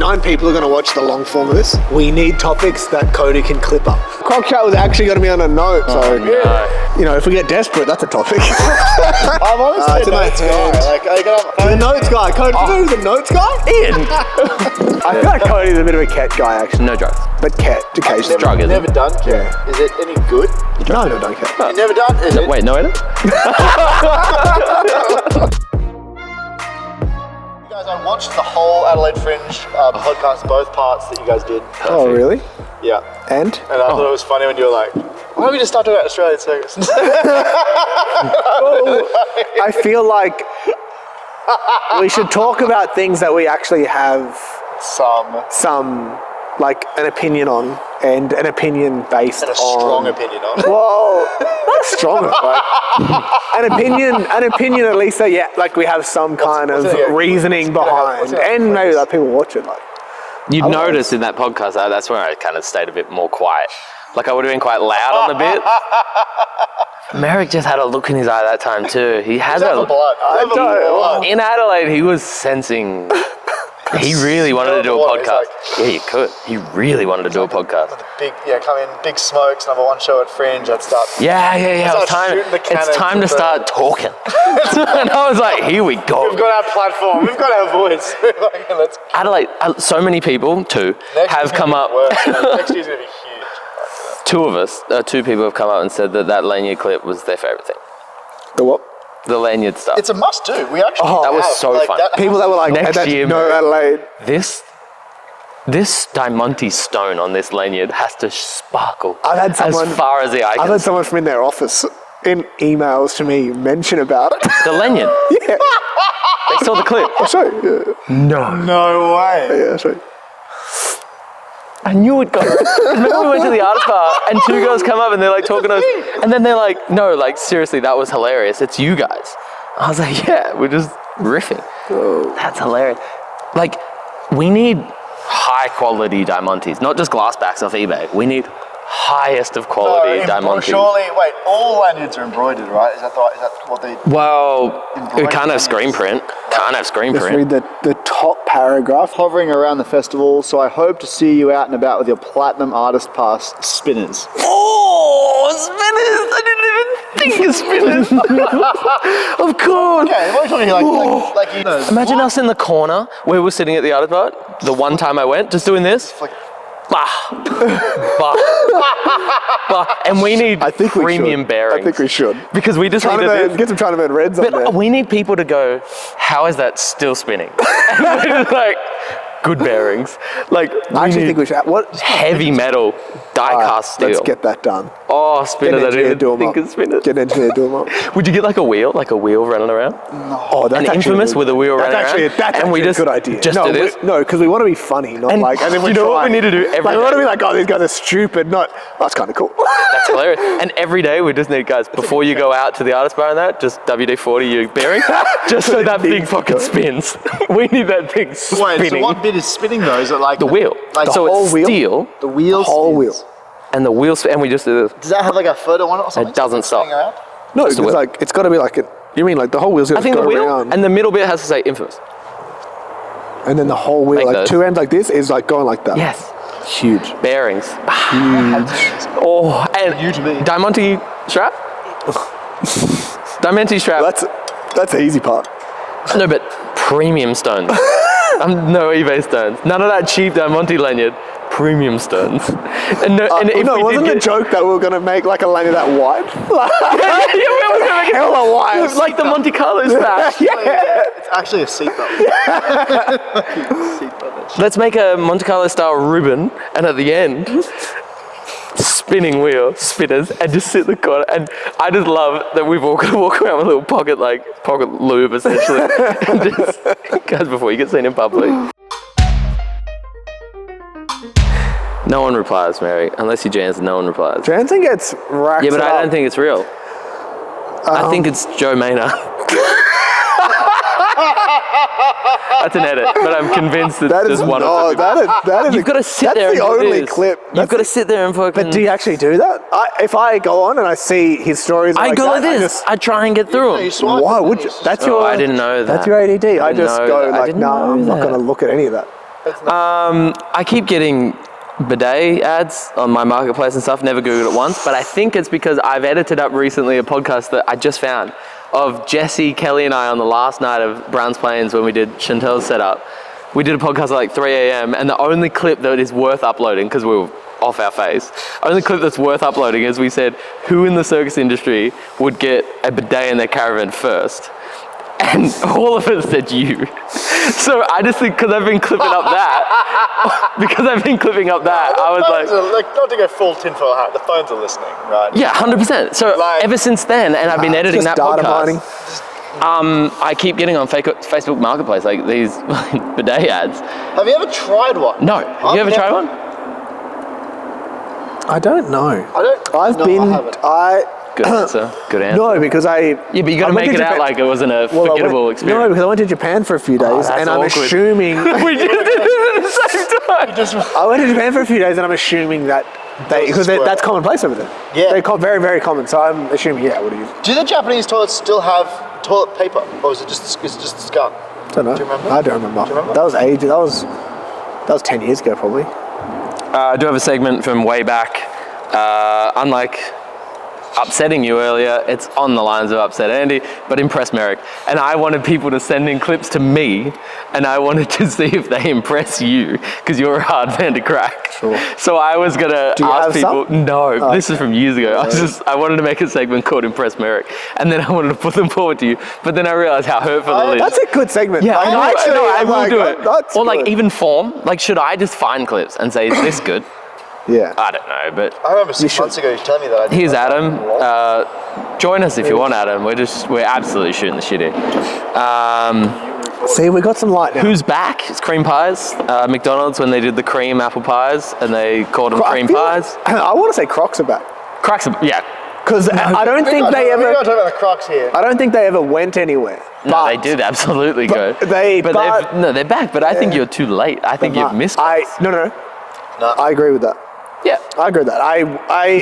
9 people are going to watch the long form of this. We need topics that Cody can clip up. Croc chat was actually going to be on a note, so you know, if we get desperate, that's a topic. I'm honestly a notes guy. The notes guy. Cody, do you know who's the notes guy? Ian. I feel like Cody's a bit of a cat guy, actually. No drugs. But cat, occasionally. Drug, isn't Never it? done cat. Yeah. Is it any good? No, don't cat. You never done? Is it? Wait, no, Ian? I watched the whole Adelaide Fringe podcast, both parts that you guys did. Oh, really? Yeah. And I thought it was funny when you were like, why don't we just start talking about Australian circus? I feel like we should talk about things that we actually have some like an opinion on, and an opinion based and a on strong opinion on. Well, not strong. An opinion at least that like we have some kind of reasoning behind, and maybe that people watch it like. You'd notice in that podcast, that's where I kind of stayed a bit more quiet. Like I would have been quite loud on the bit. Merrik just had a look in his eye that time too. He has in Adelaide, he was sensing. He really wanted to do a podcast. Yeah, you could. He really wanted to do a podcast. Come in, big smokes, #1 show at Fringe, I'd start. Yeah. It's time to start talking. And I was like, here we go. We've got our platform. We've got our voice. Adelaide, so many people, have come up. Next year's going to be huge. Two people have come up and said that lanyard clip was their favourite thing. The what? The lanyard stuff. It's a must do. We actually that was so fun. People that were like, next year, no Adelaide. This Diamante stone on this lanyard has to sparkle as far as the eye can. I've had someone from in their office in emails to me mention about it. The lanyard? Yeah. They saw the clip. I'll show you. Yeah. No way. Yeah, I'll show you. I knew it got. Remember we went to the artist bar and 2 girls come up and they're like talking to us, and then they're like, no, like seriously, that was hilarious. It's you guys. I was like, yeah, we're just riffing. Oh. That's hilarious. Like, we need high quality diamantes, not just glass backs off eBay. We need highest of quality diamantes. Surely, wait, all lanyards are embroidered, right? Is that what they? Well, we can't have screen print. Just read the top paragraph. Hovering around the festival, so I hope to see you out and about with your platinum artist pass spinners. Oh, spinners! I didn't even think of spinners. Of course. Okay, what are you talking like you know? Imagine us in the corner where we're sitting at the artist bar. The one time I went, just doing this. Bah. Bah. Bah. And we need premium bearings. I think we should. Because we just need to get some China Man Reds on there. But we need people to go, how is that still spinning? And we're just like, good bearings. Like, I actually think we should. What? Heavy metal, die-cast steel. Let's get that done. Oh, spinners. I didn't even think of spinners. Get an engineer to do them up. Would you get like a wheel running around? No. Oh, that's an infamous with a wheel running around? That's actually a good idea. Just do this? No, because we want to be funny, not like... And then you know what we need to do every day? We want to be like, oh, these guys are stupid, not... Oh, that's kind of cool. That's hilarious. And every day we just need, guys, before you go out to the artist bar and that, just WD-40 your bearing, just so that thing fucking spins. We need that thing spinning. Wait, so what bit is spinning though? Is it like the wheel? Like so whole it's wheel? steel. The wheel The whole wheel. And the wheel, and we just do this. Does that have like a photo on it or something? It doesn't stop. No, it's like, it's got to be like it. You mean like the whole wheel's got to go around? I think the wheel and the middle bit has to say infamous. And then the whole wheel, like 2 ends like this, is like going like that. Yes. Huge. Bearings. Huge. Oh, and huge to me. Diamante strap? Diamante strap. That's the easy part. No, but premium stones. No eBay stones. None of that cheap Diamante lanyard. Premium stones. And wasn't the joke that we were going to make like a lanyard that wide? Yeah, we were going to make it hella wide. Like the Monte Carlo stash. It's actually a seatbelt. Let's make a Monte Carlo style ribbon, and at the end, spinning wheel, spinners, and just sit in the corner. And I just love that we've all got to walk around with a little pocket lube, essentially. And just, guys, before you get seen in public. No one replies, Merrik. Unless you're Jansen, no one replies. Jansen gets racked up. Yeah, but I don't think it's real. I think it's Joe Maynard. That's an edit, but I'm convinced it's just one of the that is You've got to sit there and That's the only this. clip. You've got to sit there and fucking... But do you actually do that? If I go on and I see his stories I like go that, like this. I try and get through them. Why would you? That's your... I didn't know that. That's your ADD. I just go like, no, I'm not going to look at any of that. I keep getting bidet ads on my marketplace and stuff, never Googled it once, but I think it's because I've edited up recently a podcast that I just found of Jesse, Kelly and I on the last night of Browns Plains when we did Chantel's setup. We did a podcast at like 3 a.m. and the only clip that is worth uploading, because we were off our face, only clip that's worth uploading is we said, who in the circus industry would get a bidet in their caravan first? And all of us said you. So I just think, because I've been clipping up that, I was like, not to go full tinfoil hat, the phones are listening, right? yeah, 100%. So ever since then, and I've been editing that podcast, I keep getting on Facebook Marketplace, like these bidet ads. Have you ever tried one? No. Have you ever tried one? I don't know. Good answer. Good answer. No, because Yeah, but you got to make it out like it wasn't a forgettable experience. No, because I went to Japan for a few days, and I'm assuming we did it at the same time. I went to Japan for a few days, and I'm assuming that that's commonplace over there. Yeah, they're very, very common. So I'm assuming, what do you? Do the Japanese toilets still have toilet paper, or is it just the scum? I don't know. Do you remember? I don't remember. Do you remember? That was ages. That was 10 years ago, probably. I do have a segment from way back. Unlike upsetting you earlier, it's on the lines of upset Andy, but impress Merrik. And I wanted people to send in clips to me, and I wanted to see if they impress you, because you're a hard man to crack. Sure. So I was gonna ask people. Some? No, this is from years ago. I wanted to make a segment called Impress Merrik, and then I wanted to put them forward to you. But then I realized how hurtful it is. That's a good segment. Yeah, I will do it. That's or like good. even form. Like, should I just find clips and say, is this good? Yeah. I don't know, but I remember 6 months ago you telling me that. here's Adam. Join us if you want, Adam. We're absolutely shooting the shit here. See, we got some light now. Who's back? It's cream pies. McDonald's, when they did the cream apple pies and they called them cream pies. I want to say Crocs are back. Crocs, yeah. Because I don't think they ever. We're not talking about the Crocs here. I don't think they ever went anywhere. No, they did absolutely go. They're back. But I think you're too late. I think you've missed. No. I agree with that. Yeah, I agree with that. I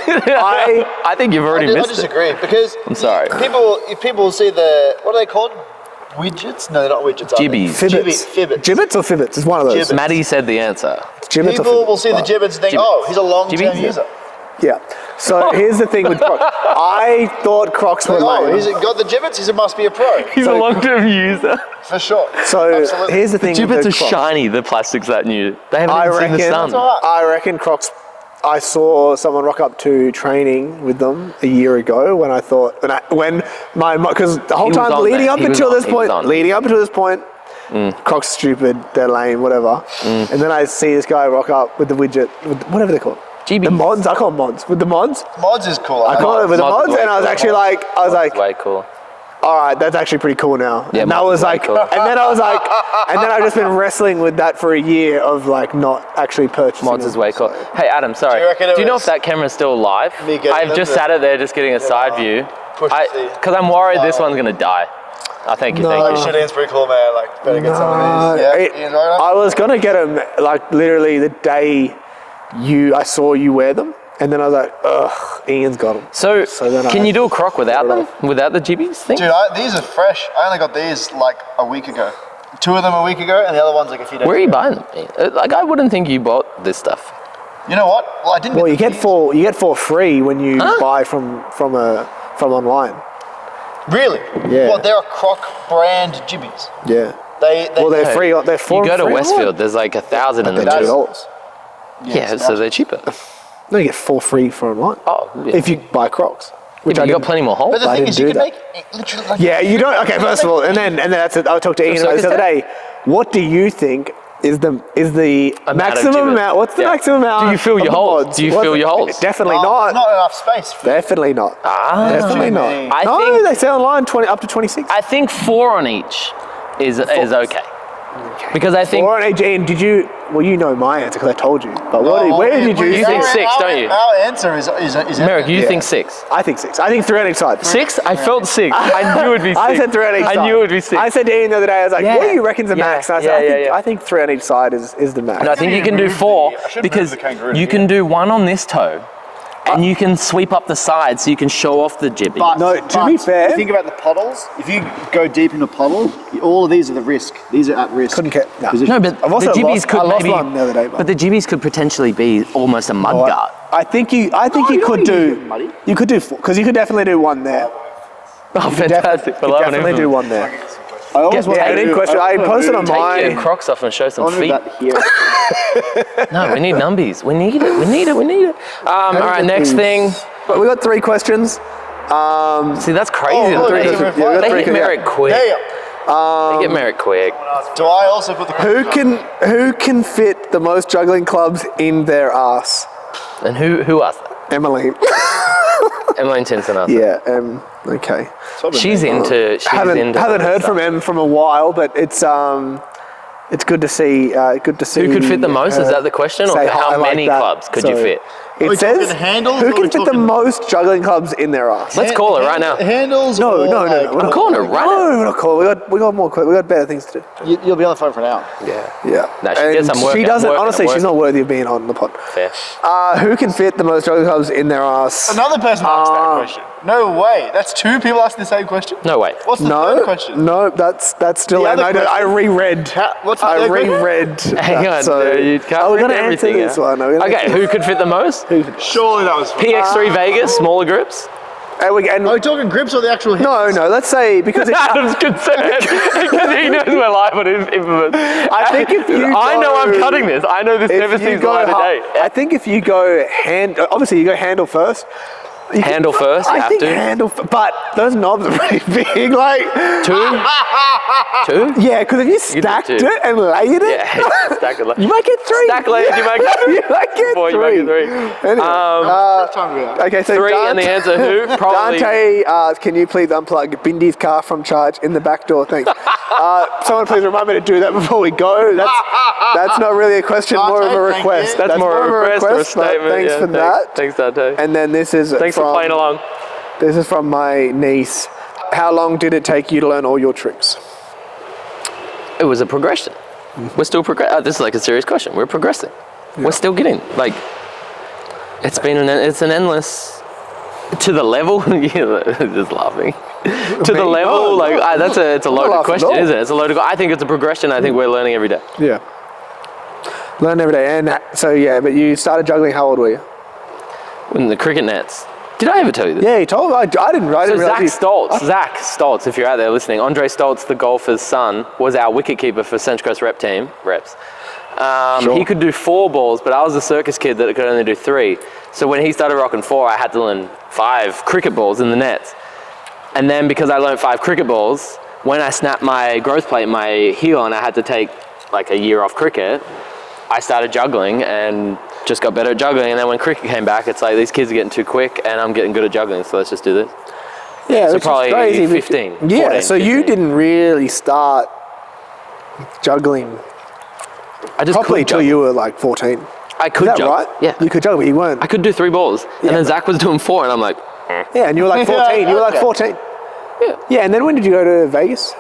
think you've already missed it. I disagree because I'm sorry. If people see what are they called? Widgets? No, they're not widgets. Gibbies. Fibbits. Gibbets or fibbits? It's one of those. Gibbets. Maddie said the answer. Gibbets People will see the gibbets and think, oh, he's a long-term user. Yeah. So here's the thing with Crocs. I thought Crocs were lame. He's got the gibbets. He must be a pro. He's a long-term user. For sure. So absolutely. Here's the thing. Gibbets with are Crocs. shiny. The plastic's that new. They haven't even seen the sun. I reckon Crocs. I saw someone rock up to training with them a year ago when I thought because the whole time leading up until this point, Crocs stupid, they're lame, whatever. And then I see this guy rock up with the widget, whatever they're called. GBs. The mods, I call them mods. With the mods? Mods is cool. I call it with the mods, and I was actually like, way cool. all right, that's actually pretty cool now. Yeah, and I was like, cool. and then I've just been wrestling with that for a year of like not actually purchasing Mods is way cool. So. Hey Adam, sorry. Do you know if that camera's still live? I've just sat it there just getting a side view. Because I'm worried this one's going to die. Thank you. Shitting's pretty cool, man. Like, better get some of these. Yeah, I was going to get them like literally the day I saw you wear them. And then I was like, ugh, Ian's got them. So then can you do a croc without them? Without the gibbies thing? Dude, these are fresh. I only got these like a week ago. 2 of them a week ago, and the other one's like a few days ago. Where are you buying them? Like, I wouldn't think you bought this stuff. You know what? Well, I didn't. Well, you get 4 free when you buy from online. Really? Yeah. Well, they're a Croc brand gibbies. Yeah. They're free. They're 4 You go to free Westfield, there's like 1,000 in they're them. $2. Yeah, so they're cheaper. No, you get 4 free for online. Oh, yeah. If you buy Crocs. Which you got plenty more holes. But the thing is, you can that. make literally like. Yeah, you don't. Okay, first of all, and then that's it. I talked to Ian about this the other day. What do you think is the maximum amount? What's the maximum amount? Do you feel your holes? Do you feel your holes? Definitely not. Not enough space. Definitely not. Definitely not. I think they say online up to 26. I think 4 on each is okay. Because I think 4 on each. And did you? Well, you know my answer because I told you. But where did you? You think 6, don't you? Our answer is Merrik, you think 6? I think 6. I think 3 on each side. 6? I felt 6. I knew it would be 6. I said 3 on each side. I knew it would be 6. I said to Ian the other day, I was like, what do you reckon's the max? And I said, I think 3 on each side is the max. And I think you can do 4 because you can do 1 on this toe And you can sweep up the sides so you can show off the jibby. But, No, to be fair- you think about the puddles. If you go deep in a puddle, all of these are the risk. These are at risk. Couldn't care. No. positions. No, but I've also the jibbies lost- could I lost maybe. one the other day, but the jibbies could potentially be almost a mud guard. I think you could do. You could do because you could definitely do one there. Oh, fantastic! You definitely do one there. I always want Yeah, to any question? I posted on Take your my. Crocs off and show some feet. that here. No, we need numbies. We need it. All right, next thing. But we got 3 questions. See, that's crazy. Oh, they yeah, we got they three, hit Merrik quick. Hey, They get Merrik quick. do I also put the Who can fit the most juggling clubs in their ass? And who asked that? Emmeline. Emmeline Tinson asked. Yeah. Okay. She's into. Haven't heard from Em from a while, but it's good to see. Good to see. Who could fit the most? Is that the question, or say hi how like many that. clubs could you So, fit? we It says talking handles, or who are we can fit the talking- most juggling clubs in their ass. Let's call her right now. Handles? No. or We're like- not calling her right No, we're not calling. We got more. We got better things to do. You'll be on the phone for an hour. Yeah. Yeah. No, she And gets some work. she doesn't. Working, Honestly, she's working. not worthy of being on the pod. Fair. Who can fit the most juggling clubs in their ass? Another person asked that question. No way. That's 2 people asking the same question? No way. What's the third question? No, that's still. The other I question- reread. What's the I third question? reread. Hang on, So you can't we're read gonna answer everything. this one. We're gonna Okay, who could fit the most? Surely that was fun. PX3 Vegas, smaller grips. And Are we talking grips or the actual handles? no. Let's say because it, Adam's concerned because he knows we're live on his infamous. I think if you I know I'm go- cutting this. I know this never if you sees the go, light of day. I think if you go obviously you go handle first. You can- Handle first, I have think to. handle, but those knobs are pretty big. Like 2? 2? yeah, because if you do stacked two. it and layered it, Yeah. Stack it. you might get 3. Stack layered, you might get 3. You might get Boy, 3. you might get 3. Anyway, Time we are. okay, so 3 and the answer who? Probably. Dante, can you please unplug Bindy's car from charge in the back door? Thanks. Someone please remind me to do that before we go. That's not really a question, more of a Dante, thank request. you. That's more of a request or a but statement. Thanks yeah, for that. Thanks, Dante. And then this is Thanks for playing along. This is from my niece. How long did it take you to learn all your tricks? It was a progression. We're still progressing. This is like a serious question. We're progressing. We're still getting like. It's an endless. To the level, just laughing. To the level, like it's a loaded question, isn't it? It's a loaded. I think it's a progression. I think we're learning every day. Yeah. Learn every day, and so yeah. But you started juggling. How old were you? In the cricket nets. Did I ever tell you this? Yeah, you told me. I didn't. I So didn't realize Zach Stoltz, if you're out there listening, Andre Stoltz, the golfer's son, was our wicketkeeper for Central Coast reps. Sure. He could do 4 balls, but I was a circus kid that could only do 3. So when he started rocking 4, I had to learn 5 cricket balls in the nets. And then because I learned 5 cricket balls, when I snapped my growth plate, my heel, and I had to take like a year off cricket, I started juggling and just got better at juggling. And then when cricket came back, it's like these kids are getting too quick and I'm getting good at juggling, so let's just do this. Yeah, So which probably is crazy. 15, Yeah, 14, so you 15. didn't really start juggling I just properly could till juggle. you were like 14. I Is could that juggle. right? Yeah. You could juggle, but you weren't. I could do 3 balls. And then Zach was doing 4 and I'm like, Yeah, and you were like 14. You were like Yeah. 14. yeah. Yeah, and then when did you go to Vegas?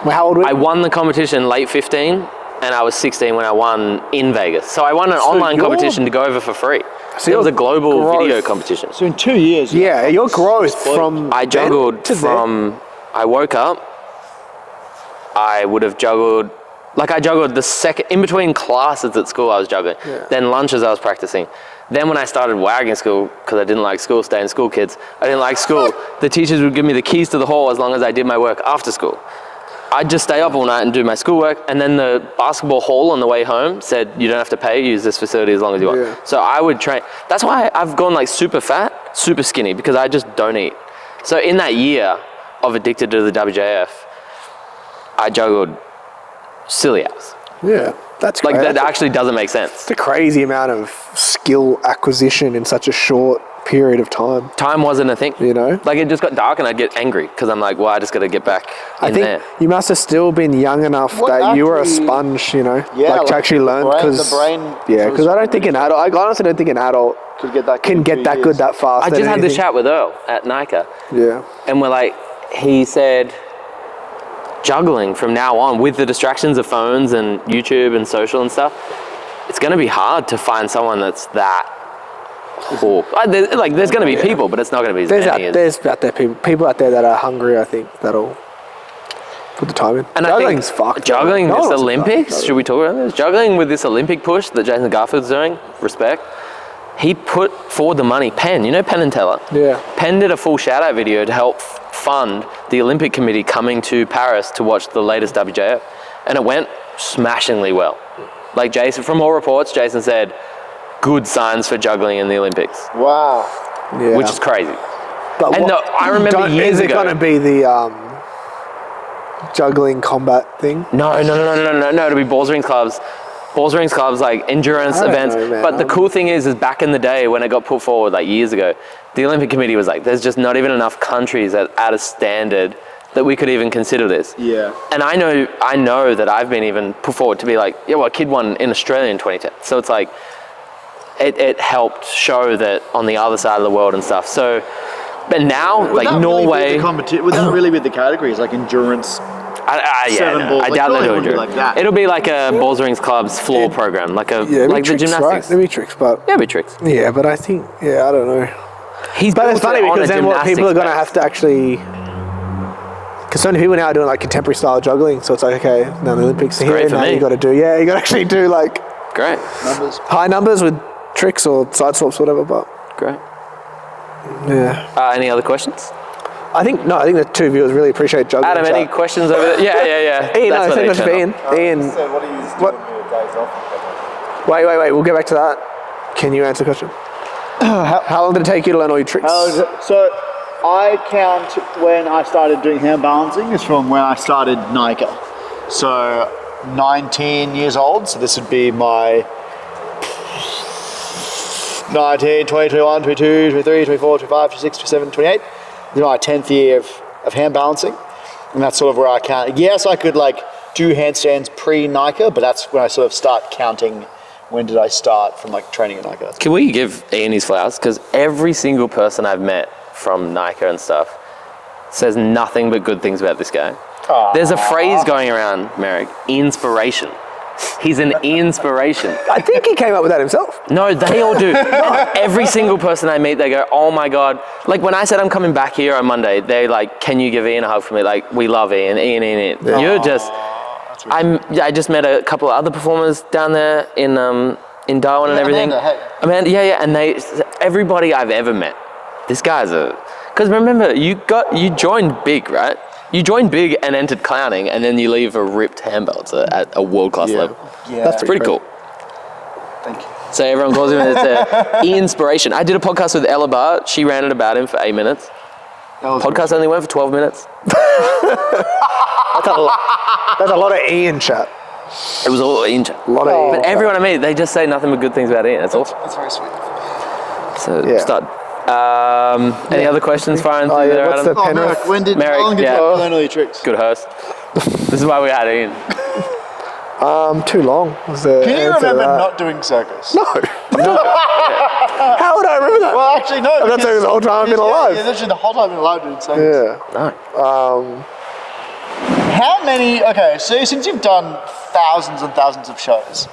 Well, how old were you? I won the competition late 15 and I was 16 when I won in Vegas. So I won an online you're- competition to go over for free. So It was your a global growth- video competition. So in 2 years. Yeah, your growth from I then juggled to then. from, I woke up, I would have juggled, like I juggled the second, in between classes at school I was juggling. Yeah. Then lunches I was practicing. Then when I started wagging school, because I didn't like school, stay in school kids, I didn't like school, the teachers would give me the keys to the hall as long as I did my work after school. I'd just stay up all night and do my schoolwork, and then the basketball hall on the way home said, you don't have to pay, use this facility as long as you want. Yeah. So I would train. That's why I've gone like super fat, super skinny, because I just don't eat. So in that year of addicted to the WJF, I juggled silly hours. Yeah, that's Like great. that actually doesn't make sense. It's a crazy amount of skill acquisition in such a short period of time. Time wasn't a thing. You know? Like it just got dark and I'd get angry because I'm like, well, I just got to get back I in think there. you must have still been young enough What that you were a actually- sponge, you know, Yeah, like to like actually learn. the Because brain yeah, because I don't think an adult. I honestly don't think an adult Could get that can get that good that fast. I at just had this anything. chat with Earl at Nika. Yeah, And we're like, he said, juggling from now on with the distractions of phones and YouTube and social and stuff, it's going to be hard to find someone that's that There's going to be people, but it's not going to be as many. There's out there people out there that are hungry, I think, that'll put the time in. And juggling's fucked. Juggling this Olympics, should we talk about this? Juggling with this Olympic push that Jason Garfield's doing, respect. He put forward the money. Penn, you know Penn and Teller? Yeah. Penn did a full shout-out video to help fund the Olympic Committee coming to Paris to watch the latest WJF. And it went smashingly well. Like Jason, from all reports, Jason said, good signs for juggling in the Olympics. Wow. Yeah. Which is crazy. But I remember years ago. Is it going to be the juggling combat thing? No. It'll be balls rings clubs. Balls rings clubs, like endurance events. But the cool thing is back in the day when it got put forward, like years ago, the Olympic Committee was like, there's just not even enough countries at a standard that we could even consider this. Yeah. And I know that I've been even put forward to be like, a kid won in Australia in 2010. So it's like, it helped show that on the other side of the world and stuff. So, but now, like Norway... Would that really be the categories, like endurance? I doubt they'll do endurance. Like that. It'll be like a balls rings clubs floor program, like the gymnastics. Right? There'll be tricks, but... Yeah, it'll be tricks. Yeah, but I think, I don't know. But it's funny because then what people are going to have to actually... Because so many people now are doing like contemporary style juggling, so it's like, okay, now the Olympics are here, now you got to do, you got to actually do like... Great. High numbers with tricks or side swaps, whatever, but... Great. Yeah. Any other questions? I think the two viewers really appreciate juggling. Adam, any questions over there? Yeah. Ian, no, thank you for Ian. Ian. So what are you doing with your days off? Wait, we'll get back to that. Can you answer the question? How long did it take you to learn all your tricks? So I count when I started doing hand balancing is from when I started NICA. So 19 years old, so this would be my 19, 20, 21, 22, 23, 24, 25, 26, 27, 28. My 10th year of hand balancing. And that's sort of where I count. Yes, I could like do handstands pre-NICA, but that's when I sort of start counting when did I start from like training at NICA. Can we give Ian his flowers? Because every single person I've met from NICA and stuff says nothing but good things about this guy. Aww. There's a phrase going around, Merrik, inspiration. He's an inspiration. I think he came up with that himself. No, they all do. Every single person I meet, they go, oh my God. Like when I said I'm coming back here on Monday, they're like, can you give Ian a hug for me? Like, we love Ian. Yeah. You're just... I just met a couple of other performers down there in Darwin and everything. Amanda, and everybody I've ever met, this guy's because remember, you joined big, right? You joined big and entered clowning, and then you leave a ripped handbelter at a world-class level. Yeah, that's pretty cool. Thank you. So everyone calls him an inspiration. I did a podcast with Ella Barr. She ranted about him for 8 minutes. Podcast only went for 12 minutes. That's a lot of Ian chat. It was all Ian chat. But everyone I meet, they just say nothing but good things about Ian. That's awesome. That's very sweet. So, stud. Any other questions firing through there, Adam? Merrik, how long did you learn all your tricks? Good host. This is why we had Ian. Too long. Can you remember not doing circus? No. How would I remember that? Well, actually, no. I've been doing the whole time I've been alive. Yeah, literally the whole time I've been alive doing circus. Yeah. No. How many, so since you've done thousands and thousands of shows,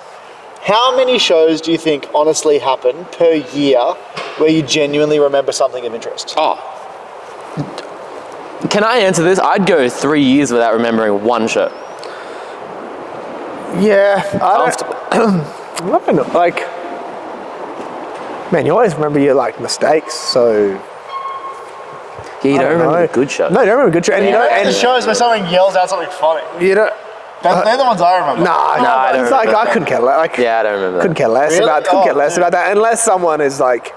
how many shows do you think honestly happen per year where you genuinely remember something of interest? Oh. Can I answer this? I'd go 3 years without remembering one show. Yeah, I don't know, like, man, you always remember your like mistakes, so. Yeah, you don't remember a good show. No, you don't remember a good show. And shows where someone yells out something funny. You don't. They're the ones I remember. No, I don't. It's like I couldn't care less. Like, I don't remember. Couldn't care less about. Couldn't care less about that unless someone is like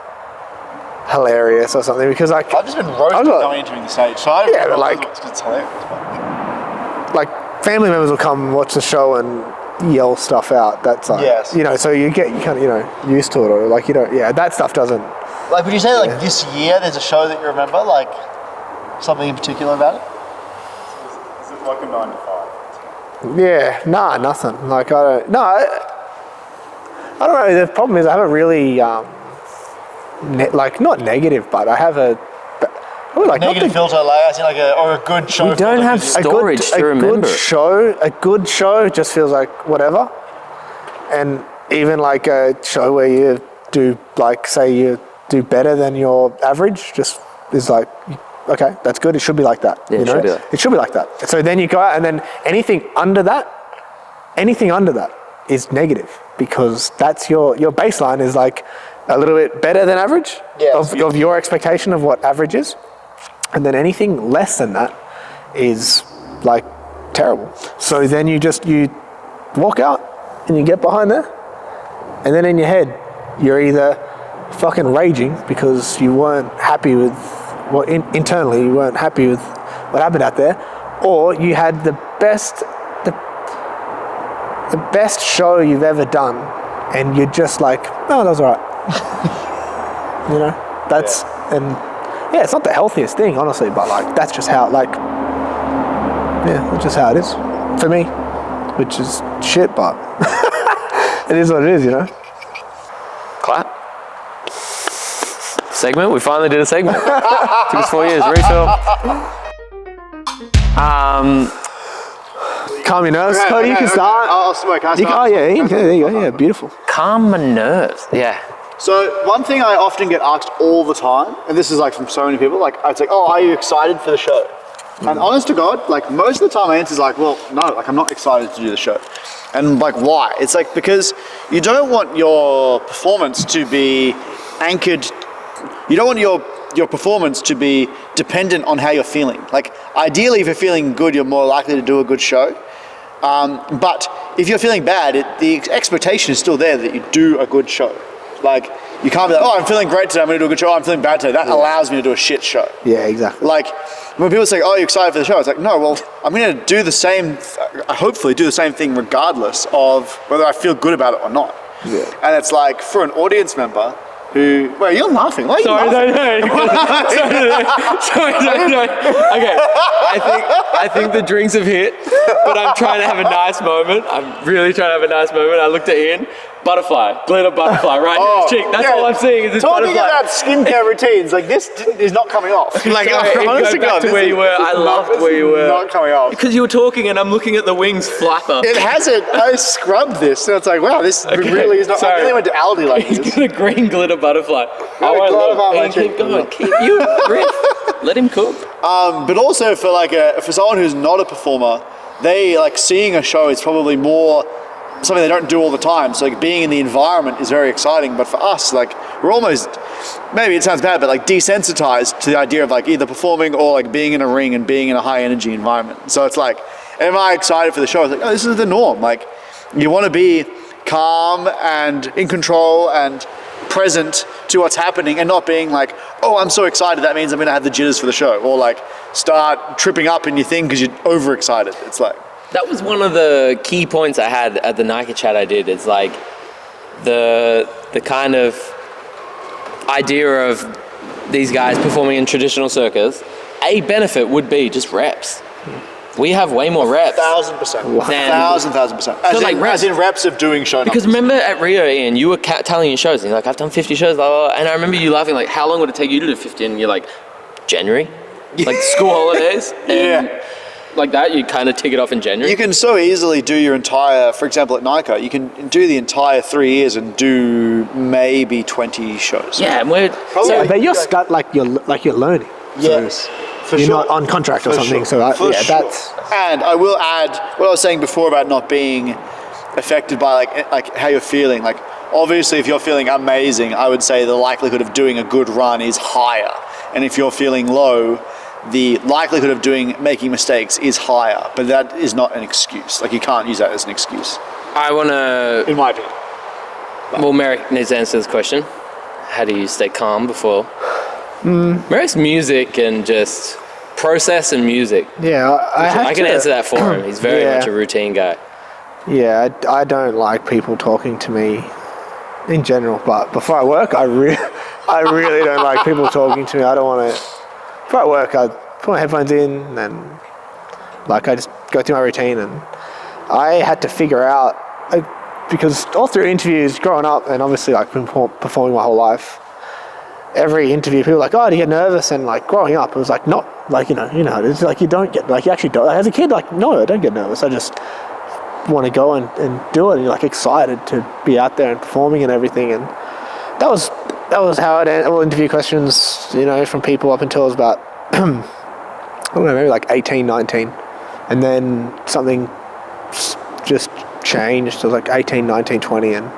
hilarious or something. Because like I've just been roasted going into the stage, so I don't but like it's hilarious. Like family members will come watch the show and yell stuff out. That's like so you kind of used to it, or like that stuff doesn't. Like, would you say like this year there's a show that you remember, like something in particular about it? Is it like a 9 to 5? Yeah, nothing. Like I don't know. The problem is I have a really like not negative, but I have a like negative filter, like or a good show. We don't have storage to remember. A good show just feels like whatever, and even like a show where you do like say you do better than your average just is like, okay, that's good. It should be like that. Yeah, it should be like that. So then you go out and then anything under that is negative because that's your baseline is like a little bit better than average of your expectation of what average is. And then anything less than that is like terrible. So then you walk out and you get behind there and then in your head, you're either fucking raging because you weren't happy with internally you weren't happy with what happened out there, or you had the best show you've ever done and you're just like, oh, that was all right. That's and it's not the healthiest thing honestly, but like that's just how that's just how it is for me, which is shit, but it is what it is, Clap. Segment. We finally did a segment. Took us 4 years. Refill. Calm your nerves, Cody. You can start. I'll smoke. Can I start? There you go. Yeah, beautiful. Calm my nerves. Yeah. So one thing I often get asked all the time, and this is like from so many people, like it's like, oh, are you excited for the show? And honest to God, like most of the time my answer is like, well, no, like I'm not excited to do the show. And like, why? It's like, because you don't want your performance to be anchored. You don't want your performance to be dependent on how you're feeling. Like ideally, if you're feeling good, you're more likely to do a good show. But if you're feeling bad, the expectation is still there that you do a good show. Like you can't be like, oh, I'm feeling great today, I'm going to do a good show. I'm feeling bad today. That allows me to do a shit show. Yeah, exactly. Like when people say, oh, you're excited for the show, it's like, no, well, I'm going to do the same, hopefully do the same thing regardless of whether I feel good about it or not. Yeah. And it's like for an audience member who, well, you're laughing. Why are you laughing? Sorry, no. Okay, I think the drinks have hit, but I'm trying to have a nice moment. I'm really trying to have a nice moment. I looked at Ian. Butterfly, glitter butterfly, right in his cheek. That's all I'm seeing is this talking butterfly. About skincare routines, like this is not coming off. Like, honest to God, to where you were. I loved where you were. Not coming off. Because you were talking and I'm looking at the wings flapper. It hasn't. I scrubbed this, so it's like, wow, this really is not. I really went to Aldi like this. He's got a green glitter butterfly. Keep going. Keep you riff. Let him cook. But also for someone who's not a performer, they like seeing a show is probably more something they don't do all the time. So like being in the environment is very exciting. But for us, like we're almost, maybe it sounds bad, but like desensitized to the idea of like either performing or like being in a ring and being in a high energy environment. So it's like, am I excited for the show? It's like, oh, this is the norm. Like you want to be calm and in control and present to what's happening and not being like, oh, I'm so excited, that means I'm going to have the jitters for the show, or like start tripping up in your thing because you're overexcited. It's like, that was one of the key points I had at the Nike chat I did. It's like the kind of idea of these guys performing in traditional circus. A benefit would be just reps. We have way more reps. 1,000%. 1,000%. As in reps of doing show numbers. Because remember at Rio, Ian, you were telling your shows, and you're like, I've done 50 shows, blah, blah, blah. And I remember you laughing, like, how long would it take you to do 50? And you're like, January? Like school holidays? And like that, you kind of tick it off in January. You can so easily do your entire, for example, at Nike, you can do the entire 3 years and do maybe 20 shows. Yeah, and we're... but you're you're learning. Yes. So you're not on contract or something, so that's... And I will add what I was saying before about not being affected by like how you're feeling. Like obviously if you're feeling amazing, I would say the likelihood of doing a good run is higher. And if you're feeling low, the likelihood of making mistakes is higher. But that is not an excuse. Like you can't use that as an excuse. I want to... In my opinion. Well, Merrik needs to answer this question. How do you stay calm before... Merrik's music and just process and music. Yeah, I can answer that for him. He's very much a routine guy. Yeah, I don't like people talking to me in general, but before I work, I really don't like people talking to me. I don't want to... Before I work, I put my headphones in and like I just go through my routine, and I had to figure out, because all through interviews growing up, and obviously like been performing my whole life, every interview, people were like, oh, do you get nervous? And like growing up, it was like, not like, you know, it's like you don't get, like you actually don't. Like, as a kid, like, no, I don't get nervous. I just want to go and do it. And you're like excited to be out there and performing and everything. And that was that was how all interview questions, from people up until I was about, I don't know, maybe like 18, 19. And then something just changed to like 18, 19, 20. And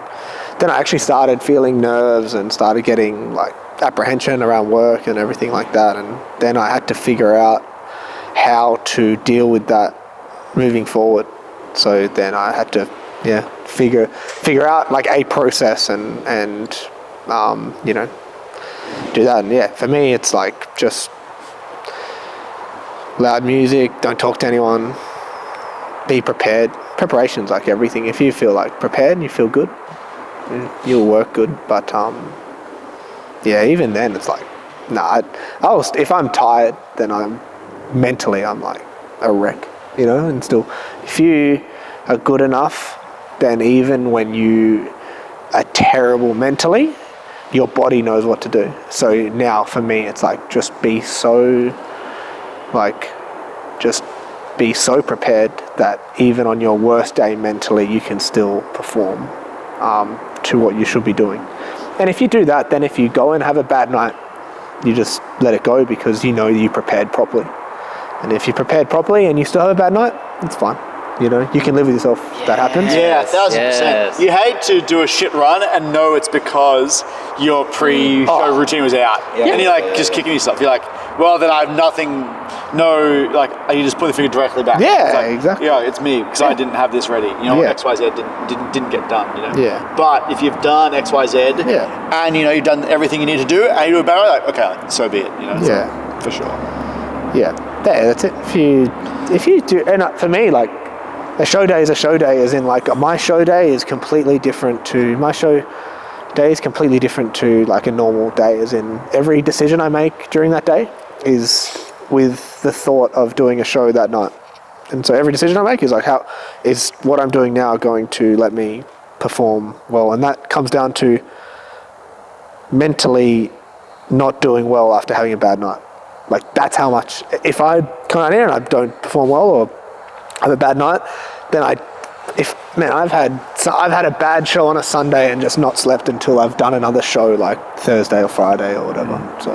then I actually started feeling nerves and started getting like apprehension around work and everything like that. And then I had to figure out how to deal with that moving forward. So then I had to, figure out like a process and do that. And for me, it's like just loud music, don't talk to anyone, be prepared. Preparation's like everything. If you feel like prepared and you feel good, you'll work good. But even then it's like, if I'm tired, then I'm like a wreck, and still, if you are good enough, then even when you are terrible mentally, your body knows what to do. So now for me, it's like just be so prepared that even on your worst day mentally, you can still perform to what you should be doing. And if you do that, then if you go and have a bad night, you just let it go because you prepared properly. And if you prepared properly and you still have a bad night, it's fine. You can live with yourself. That happens. Yeah, 1,000%. You hate to do a shit run and know it's because your pre-show routine was out. Yeah. And you're like just kicking yourself. You're like, well, then I have nothing, you just put the finger directly back. Yeah, like, exactly. It's me because I didn't have this ready. X, Y, Z didn't get done, Yeah. But if you've done X, Y, Z and, you've done everything you need to do and you do it better, like, okay, so be it, So, for sure. Yeah, that's it. If you do, and for me, like, a show day is a show day, as in like my show day is completely different to like a normal day, as in every decision I make during that day is with the thought of doing a show that night. And so every decision I make is like, how is what I'm doing now going to let me perform well? And that comes down to mentally not doing well after having a bad night. Like, that's how much, if I come out here and I don't perform well or have a bad night, then I've had a bad show on a Sunday and just not slept until I've done another show like Thursday or Friday or whatever. So,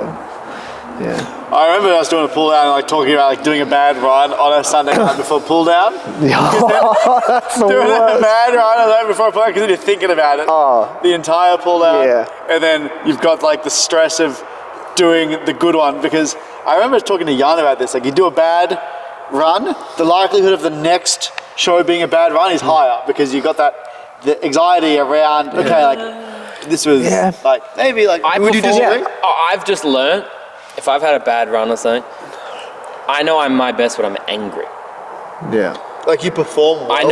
yeah. I remember I was doing a pull down and like talking about like doing a bad run on a Sunday night before pull down. That's the doing worst. a bad run on that before pull down because then you're thinking about it the entire pull down. Yeah. And then you've got like the stress of doing the good one, because I remember talking to Jan about this. Like, you do a bad run, the likelihood of the next show being a bad run is higher because you got the anxiety around. Okay, like this was like maybe like. Would you disagree? I've just learned if I've had a bad run or something, I know I'm my best when I'm angry. Yeah. Like you perform well. I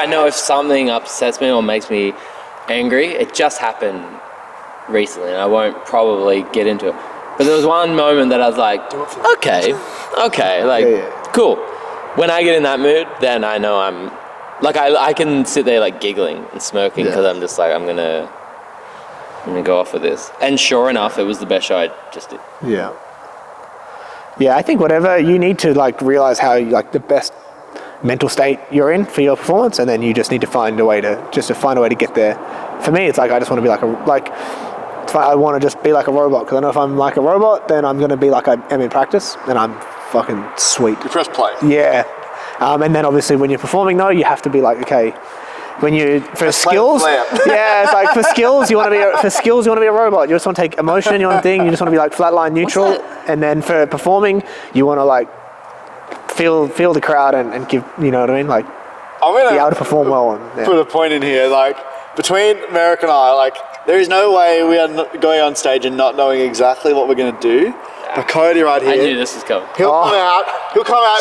know if something upsets me or makes me angry. It just happened recently, and I won't probably get into it. But there was one moment that I was like, okay, cool. When I get in that mood, then I know I'm, like, I can sit there like giggling and smirking because I'm just like, I'm gonna go off with this. And sure enough, it was the best show I just did. Yeah. Yeah, I think whatever you need to like realize how like the best mental state you're in for your performance, and then you just need to find a way to get there. For me, it's like I just want to be I want to just be like a robot, because I know if I'm like a robot, then I'm going to be like I am in practice, and I'm fucking sweet. You press play. Yeah. And then obviously when you're performing though, you have to be like, okay, for skills, it's like for skills you want to be a robot. You just want to take emotion, you want to you just want to be like flatline neutral. And then for performing, you want to like feel the crowd and give, you know what I mean? Like, I'm gonna be able to perform well. And put a point in here, like between Merrik and I, like there is no way we are going on stage and not knowing exactly what we're going to do. But Cody right here, I knew this was coming. He'll come out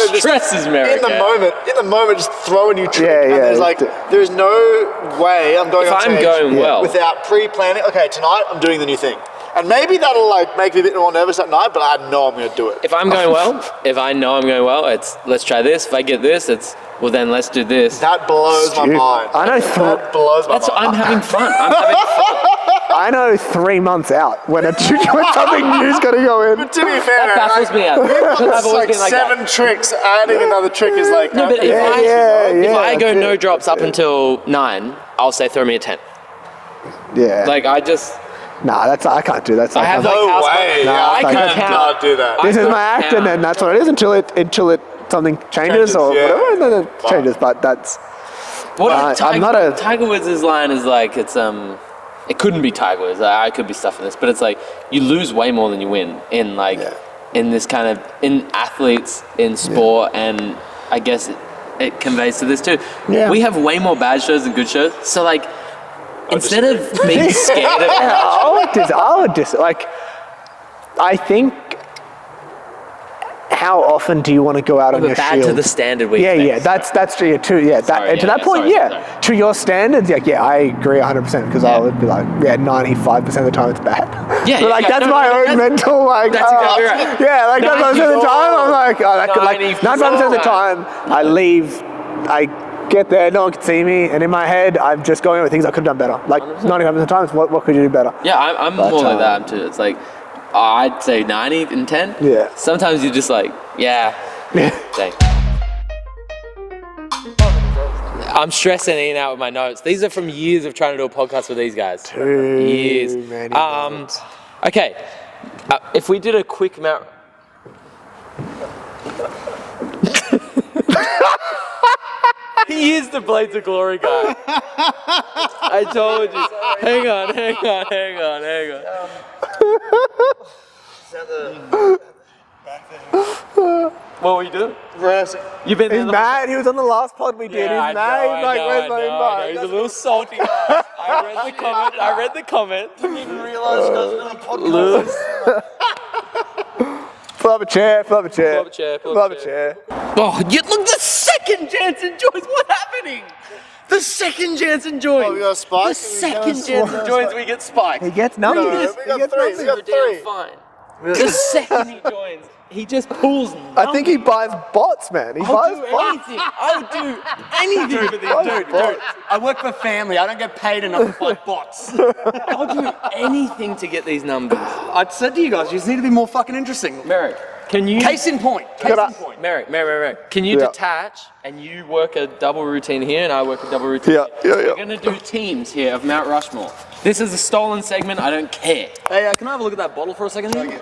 and just stresses Merrik in the moment, just throwing you trick. Yeah. And there's no way I'm going on stage without pre-planning. Okay, tonight I'm doing the new thing, and maybe that'll like make me a bit more nervous at night. But I know I'm going to do it. If I'm going well, if I know I'm going well, it's let's try this. If I get this, it's well then let's do this. That blows my mind. I know. That blows my mind. I'm having fun. I know 3 months out when something new's going to go in. But to be fair, that baffles me out. I've always been like 7 tricks. Adding another trick is like. No, but if I go no drops up until 9, I'll say throw me a 10. Yeah. Like I just Nah, I can't do that. I have I'm like like, house way. No, I I can't count. do that. this is I my act, count. and then that's what it is until it something changes or yeah. whatever, and then it changes. But that's I'm not a. Tiger Woods' line is like it couldn't be Tiger Woods. I could be stuffing this, but it's like you lose way more than you win in in this kind of in athletes in sport, and I guess it conveys to this too. Yeah. We have way more bad shows than good shows. So like instead of being scared of I think. How often do you want to go out on your bad shield? to the standard we that's true too. Yeah, to that point, to your standards, I agree 100% because I would be like, 95% of the time it's bad. Yeah, but that's my own mental That's exactly right. Yeah, like 95% of the time I'm like, 95% of the time I leave, I get there, no one can see me, and in my head I'm just going over things I could have done better. Like 95% of the time, what could you do better? Yeah, I'm more like that too. It's like. I'd say 90 and 10. Yeah. Sometimes you're just like, dang. I'm stressing Ian out with my notes. These are from years of trying to do a podcast with these guys. Years. Many notes. Okay. If we did a quick mount. He is the Blades of Glory guy. I told you. Hang on. What were you doing? You've been He's mad. He was on the last pod we did. Yeah, He's mad. He's like, where's my invite? He's a little salty. I read the comment. Didn't even realise you guys were doing a podcast. Pull up a chair. Pull up a chair. Oh, look, the second Jansen joins. What's happening? The second Jansen joins. Oh, we got a spike? The second Jansen joins, we get spiked. He gets numbers. We got three. Fine. The second he joins, he just pulls numbers. I think he buys bots, man. He buys bots. I would do anything for these Dude, I work for family. I don't get paid enough to buy bots. I'll do anything to get these numbers. I said to you guys, you just need to be more fucking interesting. Merrik, can you... Case in point. Merrik, can you detach and you work a double routine here and I work a double routine here? We're going to do teams here of Mount Rushmore. This is a stolen segment. I don't care. Hey, can I have a look at that bottle for a second here?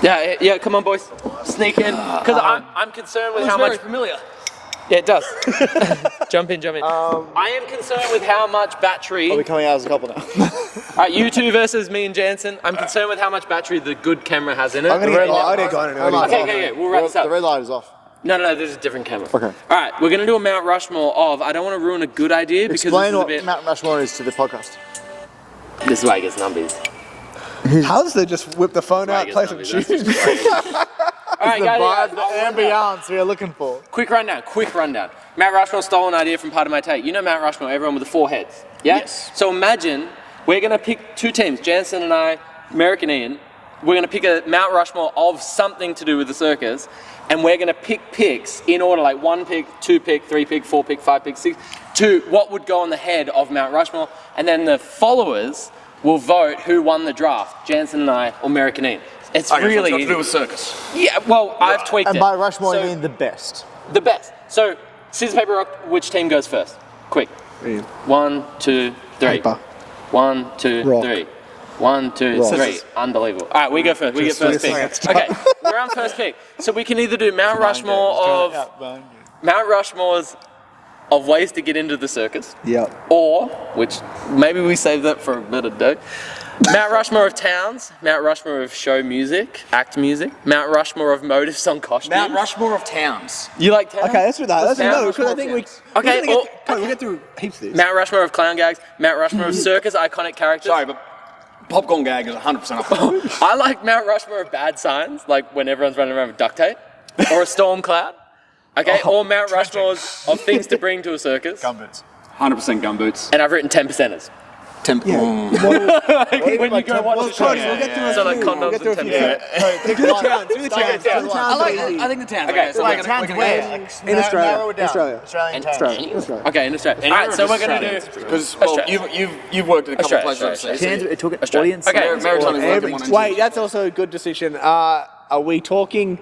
Yeah, come on, boys. Sneak in. Because I'm concerned with how much... very familiar. Yeah, it does. Jump in. I am concerned with how much battery... Are we coming out as a couple now? All right, you two versus me and Jansen. I'm concerned with how much battery the good camera has in it. I'm going to get audio going. Okay, we'll wrap this up. The red light is off. No, there's a different camera. Okay. All right, we're going to do a Mount Rushmore of... I don't want to ruin a good idea because Explain this is what a bit... Mount Rushmore is to the podcast. This is why it gets numbers. How does they just whip the phone out, play some tunes? All right, guys. The ambiance we are looking for. Quick rundown. Mount Rushmore stole an idea from Part of My Take. You know Mount Rushmore, everyone with the 4 heads. Yeah? Yes. So imagine we're going to pick 2 teams, Jansen and I, Merrik and Ian. We're going to pick a Mount Rushmore of something to do with the circus, and we're going to pick picks in order, like 1 pick, 2 pick, 3 pick, 4 pick, 5 pick, 6, to what would go on the head of Mount Rushmore, and then the followers will vote who won the draft, Jansen and I or Merrik and Ian. It's really got to easy. do with circus. Yeah, well, I've tweaked And it. by Rushmore, So- you mean the best. The best. So, scissors, paper, rock, which team goes first? Quick. 1, 2, 3. Paper. 1, 2, Rock. 3. 1, 2, Rock. 3. Unbelievable. All right, we go first. We get first pick. Okay, we're on first pick. So we can either do Mount Rushmore of Mount Rushmore's of ways to get into the circus, Yep. or which maybe we save that for a better day. Mount Rushmore of towns, Mount Rushmore of show music, act music, Mount Rushmore of motives on costumes. Mount Rushmore of towns. You like towns? Okay, let's do that. Let's do Mount that because I think we. Okay, We'll get through heaps of these. Mount Rushmore of clown gags, Mount Rushmore of circus iconic characters. Sorry, but popcorn gag is 100% up. I like Mount Rushmore of bad signs, like when everyone's running around with duct tape, or a storm cloud. Okay, or Mount Rushmore's of things to bring to a circus. Gumboots. 100% gumboots. And I've written 10%ers. When When you go watch the show. Cody, we'll get through a So like few. condoms We'll get through a and few. 10%. Do the towns. Do the towns. I think the towns. Okay, so like Towns where? In Australia. Australian towns. Australia. Okay, in Australia. Alright, so we're going to do... Because Australia. you've worked at a couple of Australia, places overseas. Australia. It took it Australia. audience. Okay, Merrick's only working one and two. Wait, that's also a good decision. Are we talking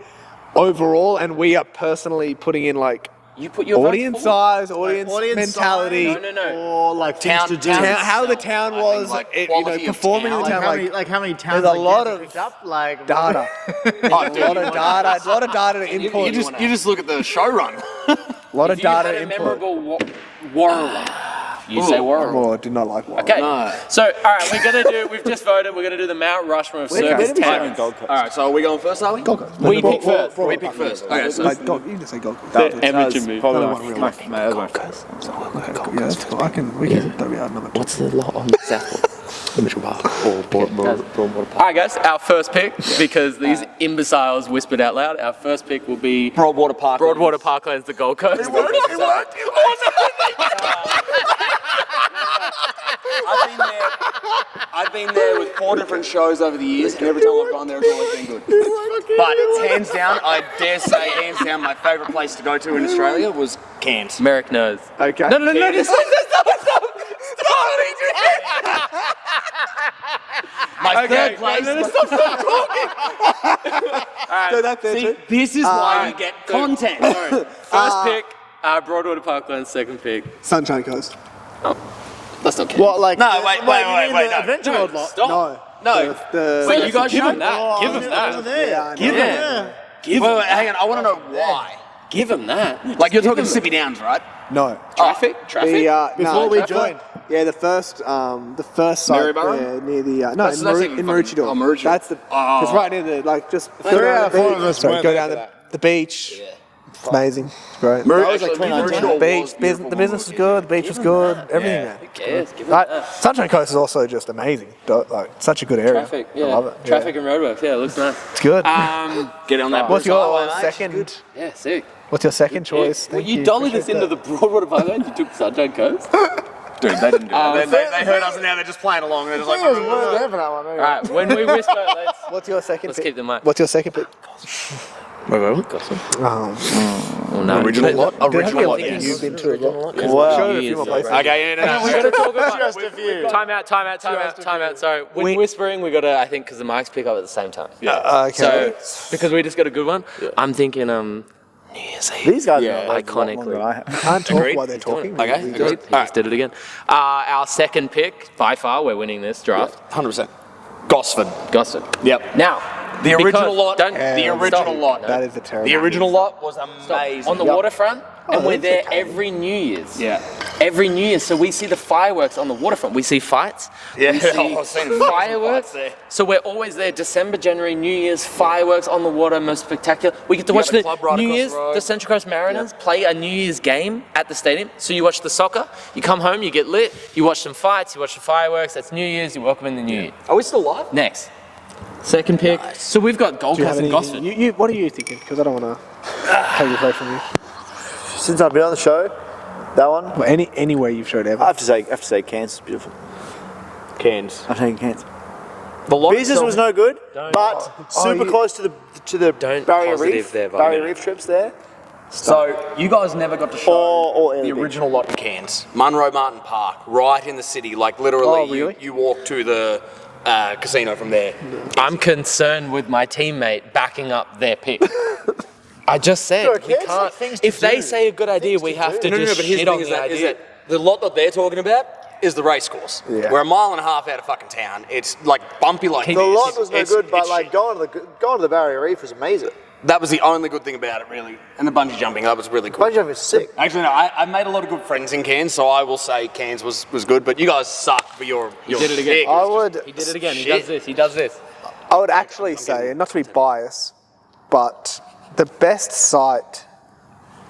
overall, and we are personally putting in like You put your audience size, audience mentality. No. Or like Town- things to do. How the town was, performing in the town. How many towns? There's a lot of picked up, like data. A lot of data to input. You just look at the show run. A lot of If you had data a input. memorable Warra one. You say Warra. Oh, I did not like one. Okay. So, all right, we've just voted. We're going to do the Mount Rushmore of Circus towns. All right, so are we going first, are we? We pick first. We pick first. Okay, so You just say Gold Coast. amateur me. probably my my first. Yeah, that's cool. We can throw out another. What's the lot on Southport? Mitchell Park or Broadwater Park. All right, guys, our first pick, because these imbeciles whispered out loud, our first pick will be Broadwater Park. Broadwater Parklands, the Gold Coast. It worked. I've been there with 4 different shows over the years, and every time I've gone there, it's always been good. But it's hands down, I dare say, hands down, my favourite place to go to in Australia was Cairns. Merrik knows. Okay. No, stop. My third place. Stop talking. So that's See, this is why you get content. First pick, Broadwater Parklands. Second pick. Sunshine Coast. Let's not What like? No, wait, no. Adventure World lot. Stop. No. No. Wait, you guys give show him that. Give him that. Yeah, Give him that. Wait, hang on. I want to know why. Give him that. Like, you're talking Sippy Downs, right? No. Traffic? Before we joined. Yeah, the first site Maryborough? there near the That's even in fucking- Maroochydore. oh, Maroochydore. That's the it's right near the just 3 out of 4 of us go went down there for the beach. It's amazing. It's great. That was like 2019. The business was good. The beach was good. Everything there. Who cares? Give him Like, that. Sunshine Coast is also just amazing. Like such a good area. Traffic, yeah. I love it. Traffic and roadworks, yeah, it looks nice. It's good. Get on that. What's Bruce your Highway, mate. second? Yeah, sick. What's your second choice? Well, Thank you dollied us Appreciate into that. the Broadwater Parklands, you took Sunshine Coast. Dude, they didn't do that. They heard us and now they're just playing along. They're just like, All right, when we whisper, What's your second let's pick? keep the mic. What's your second pick? Oh, no. Original lot? Original lot, yes. You've been to a lot. Wow. Showed it a few more places. Okay, yeah, We gotta talk about Just a few. time out. Sorry, when whispering, we gotta. I think because the mics pick up at the same time. Okay. So because we just got a good one, I'm thinking New Year's Eve. These guys Yeah, are iconically. I can't talk while they're talking. Okay, He agreed. just did it again. Our second pick, by far, we're winning this draft. 100%. Gosford. Gossip. Yep. Now, The original lot. Don't, The original lot. That is a terrible. The original lot was amazing. on the waterfront, and we're that's there okay. every New Year's. Yeah. Every New Year's, so we see the fireworks on the waterfront. We see fights. Yeah. We see I've seen fireworks. fights there. So we're always there. December, January, New Year's, fireworks on the water, most spectacular. We get to watch got a the club right New across Year's. the road. The Central Coast Mariners play a New Year's game at the stadium. So you watch the soccer. You come home. You get lit. You watch some fights. You watch the fireworks. That's New Year's. You welcome in the New Year. Are we still live? Next. Second pick. So we've got Gold Do you Coast have and anything? Gosford. What are you thinking? Because I don't want to take it away from you. Since I've been on the show, that one. Well, anywhere you've showed ever. I have to say, Cairns is beautiful. Cairns. I'm taking Cairns. The lot Business was no good, but super close to the Don't Barrier positive Reef. there, Barrier Vitamin. Reef trips there. So you guys never got to show Or the original lot in Cairns. Munro Martin Park, right in the city. Like literally, Oh, really? you walk to the casino from there. I'm concerned with my teammate backing up their pick. I just said Sure, we kids, can't. like, things to If they do. say a good idea, we have to No, just but here's shit the on thing: the is idea. that the lot that they're talking about is the race course. Yeah. We're a mile and a half out of fucking town. It's like bumpy like The this. lot was no It's- good, but it's like shit. going to the Barrier Reef was amazing. That was the only good thing about it, really. And the bungee jumping, that was really cool. Bungee jumping was sick. Actually, no, I made a lot of good friends in Cairns, so I will say Cairns was good. But you guys suck for your did it again. pick. I would. He did it again. He Shit. does this. He does this. I would actually say, and not to be biased, but the best site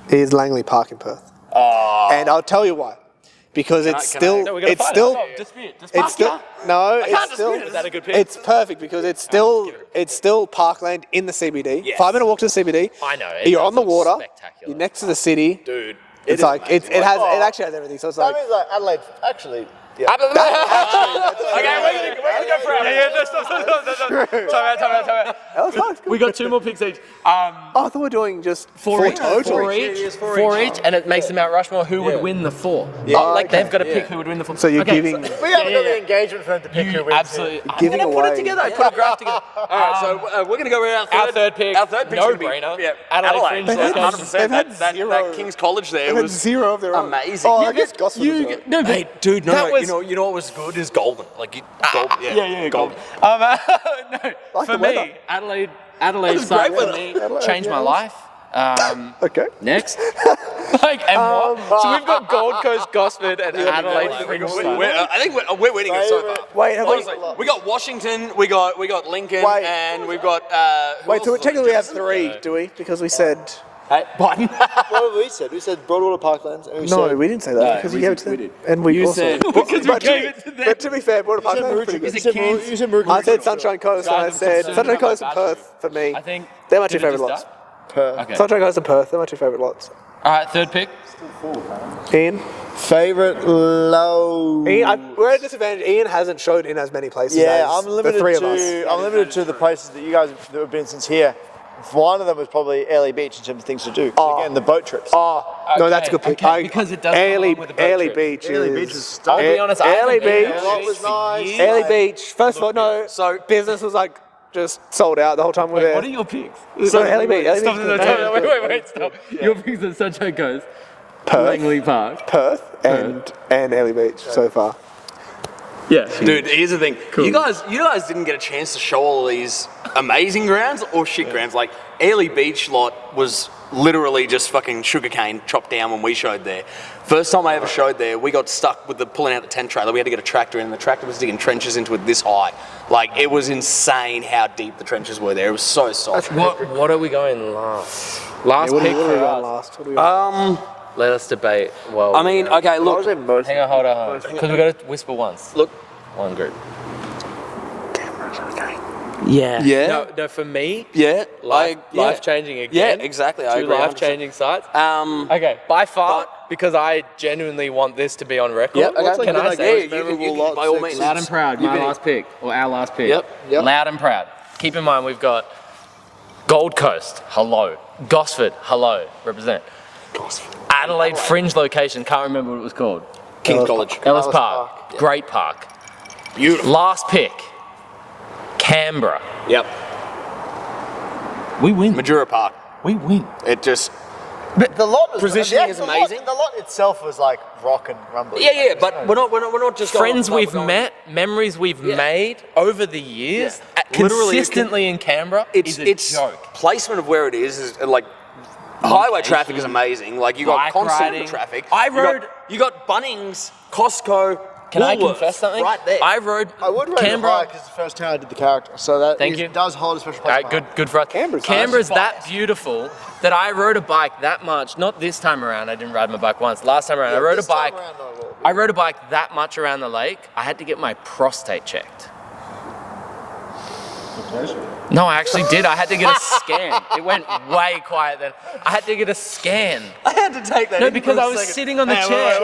is Langley Park in Perth. And I'll tell you why. Because it's still, it's still, it's still, no, it's still, Is that a good pick? it's perfect because it's still parkland in the CBD. Yes. 5-minute walk to the CBD. I know. It You're does on the look water. spectacular. You're next to the city. Dude. It's like it actually has everything. So it's That like means like Adelaide, actually. Yeah. Okay, we're gonna go for it. Yeah, stop. that was fun. We got 2 more picks each. I thought we were doing just 4 each. total. 4 each, and it makes them Mount Rushmore. Who would win the 4? They've got to pick who would win the 4. So you're giving. We haven't got the engagement for them to pick who wins. Absolutely. Giving I'm gonna put away. it together. I put a graph together. All right, so we're going to go around Our third pick. Our third pick No should be brainer. Yeah, Adelaide Fringe They've had- 100%. they've had That zero- King's College there They've had was 0 of their own. amazing. Oh, I guess Gosford was right. No, Hey, dude, no, that was- you know what was good is Golden. Like, Golden. Yeah, Golden. No, Like for the me, weather. Adelaide was started great for weather. me, Adelaide, changed my yeah. life. Okay. Next. What? So we've got Gold Coast, Gosford, and Adelaide Fringe. I think we're winning it so far. Wait, have Honestly, we got Washington, we got Lincoln, Wait. and we've got. Wait, so technically we have 3, do we? Because we said. What have we said? We said Broadwater Parklands. And we No, said, we didn't say that because you gave it to them. And we You also. said because we gave it to them. But to be fair, Border Parkland pretty good. You said Merrik. I said Sunshine Coast, and I said Sunshine Coast and Perth for me. I think They're my 2 did it favourite just lots. die? Okay. Sunshine Coast and Perth, they're my 2 favourite lots. All right, third pick. Ian? Favorite low. We're at a disadvantage. Ian hasn't showed in as many places Yeah, as I'm limited the 3 of us. to. I'm limited to the places that you guys have been since here. One of them was probably Airlie Beach in terms of things to do. Again, the boat trips. No, that's a good pick. Okay, because it does come along with the boat Airlie trip. Beach Airlie is... Beach was stunning. I'll be honest, I Airlie haven't been Beach. there The lot was for nice. years. Airlie Beach. First of all, no. So- business was like just sold out the whole time we were there. What are your picks? So Airlie Beach. Airlie Stop, Beach. wait, stop. Your picks are Sunshine Coast, Perth, Langley Park. Perth, and Airlie Beach so far. Yeah. Dude, here's the thing. You guys didn't get a chance to show all of these amazing grounds or shit grounds. Like Airlie Beach lot was literally just fucking sugarcane chopped down when we showed there. First time I ever showed there, we got stuck with pulling out the tent trailer. We had to get a tractor in, and the tractor was digging trenches into it this high. Like, it was insane how deep the trenches were there. It was so soft. What are we going last? Last What pick are we for going us. last? What are we going Let us debate. Well, I mean, okay, look. hang on, hold on. Because we got to whisper once. Look. One group. Yeah. Yeah. No, for me, Yeah. life changing Yeah, again. exactly. I Two agree. life changing sites. 100%. Okay, by far, because I genuinely want this to be on record. Yeah, okay. Can I Yeah, say you can, by all means. loud and proud, my last pick, or our last pick. Yep. Loud and proud. Keep in mind, we've got Gold Coast, hello. Gosford, hello, represent. Adelaide Fringe location, can't remember what it was called. King's College. Ellis Park, great park. Beautiful. Last pick, Canberra. Yep. We win. Majura Park. We win. It just... The lot was, Positioning is amazing. The lot itself was like rock and rumbling. Yeah, but we're not just going Friends off the we've top, we're going- met, memories we've made over the years, Literally, consistently in Canberra, is a joke. Placement of where it is like highway traffic is amazing. Like you got Bike constant riding. traffic. You got Bunnings, Costco. Can I Woolworths confess something? right there? I rode I would rate Canberra. it high because the first time I did the character, so that Thank you. does hold a special place. All in right, my good, heart. good for us. Canberra's that beautiful that I rode a bike that much. Not this time around. I didn't ride my bike once. Last time around, I rode a This time bike. around, no, well, I rode a bike that much around the lake. I had to get my prostate checked. No, I actually did. I had to get a scan. It went way quiet then. I had to get a scan. I had to take that. No, in because for a I was second. sitting on the Hey, chair.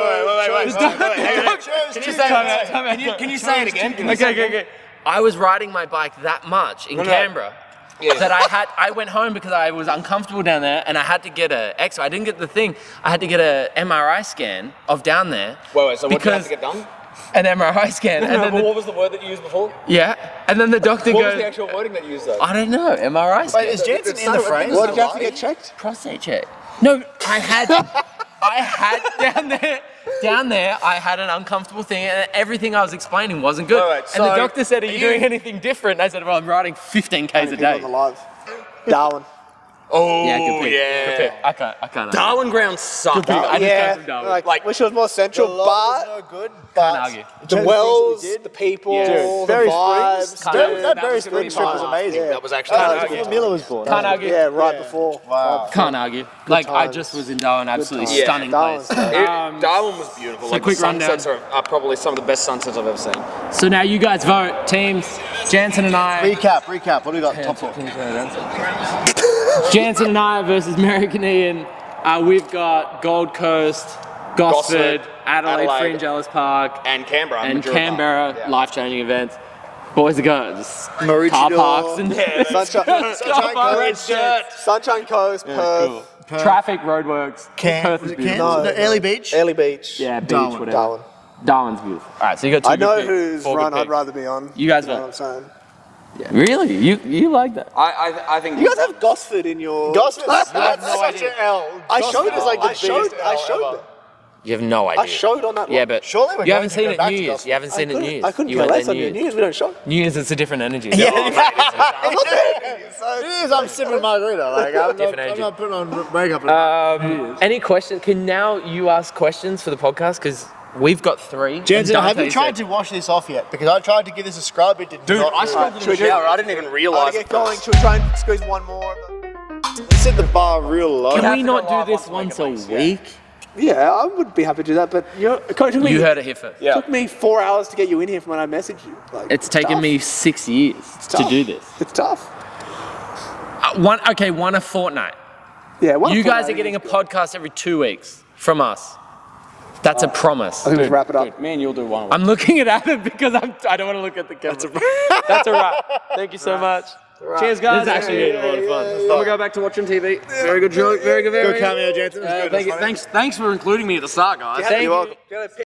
Wait. Can you say it again? Okay. I was riding my bike that much in Canberra that I went home because I was uncomfortable down there and I had to get a X-ray. I didn't get the thing. I had to get a MRI scan of down there. Wait, so what did you have to get done? An MRI scan. And then What was the word that you used before? and then the doctor What was the goes, actual wording that you used though? I don't know, MRI scan. Wait, is Jansen in the frame? What did you have to get checked? Prostate check. No, I had down there, I had an uncomfortable thing and everything I was explaining wasn't good. Right, and so the doctor said, are you are doing you- anything different? And I said, well, I'm riding 15 Ks a On the day. live. Darwin. Oh, Yeah, good pick. yeah. Good pick. I can't. Darwin ground sucked. I just Yeah, came from Darwin. like wish it was more central, The lot but was no good, Can't but argue. the wells, the people, the Berry vibes. Springs, dude, that that Berry was a good Springs trip was time. amazing. Yeah. That was actually Miller was born. Can't argue. Yeah, right before. Wow. Can't argue. Like, I times. just was in Darwin, absolutely times. stunning Darwin's place. Darwin was beautiful. so Like quick the sunsets are probably some of the best sunsets I've ever seen. So now you guys vote. Teams, Jansen and I. Recap. What do we got? Top four. Jansen and I versus Merrik and Ian. We've got Gold Coast, Gosford, Adelaide Adelaide, Fringe Ellis Park, And Canberra. and Majura Canberra Park. life-changing events. Boys are going just car parks and Sunshine Coast, Perth. traffic roadworks. Perth is beautiful. No, Early Beach. Early Beach. Yeah, beach, Darwin. whatever. Darwin's beautiful. All right, so you got two I know good picks, whose 4 good run I'd picks. rather be on. You guys know what vote. I'm saying. Really? You like that? I think You guys have Gosford in your. Gosford. That's such an L. I showed Gosford is like the I showed biggest L ever. them. You have no idea. I showed on that one. Yeah, but Surely we're you going haven't to seen go it back New to Year's. Gosford. You haven't seen it New Year's. I couldn't You care went less there on New New Year's. We don't show. New Year's, it's a different energy. I'm not there. I'm sipping margarita. Like I'm Different not putting on makeup. Any questions? Can now you ask questions for the podcast? Because we've got 3. Jansen, and have you Dante tried said- to wash this off yet? Because I tried to give this a scrub. It did not. I scrubbed it in the shower. I didn't even I'll realise get it. going. Should we try and squeeze one more? You set the bar real low. Can we not do this once a week? Yeah, I would be happy to do that, but Coach, it You heard it here first. took me 4 hours to get you in here from when I messaged you. Like, It's taken tough. me 6 years to tough. do this. It's tough. One a fortnight. Yeah, You guys are getting a podcast every 2 weeks from us. That's a promise. I think we should wrap it up. me and you'll do one. I'm looking at Adam because I don't want to look at the camera. That's a wrap. Thank you so much. Cheers, guys. This is actually been a lot of fun. I'm gonna go back to watching TV. Very good joke. Very good. Very Good cameo, Jansen. It was good. Thanks for including me at the start, guys. You're welcome.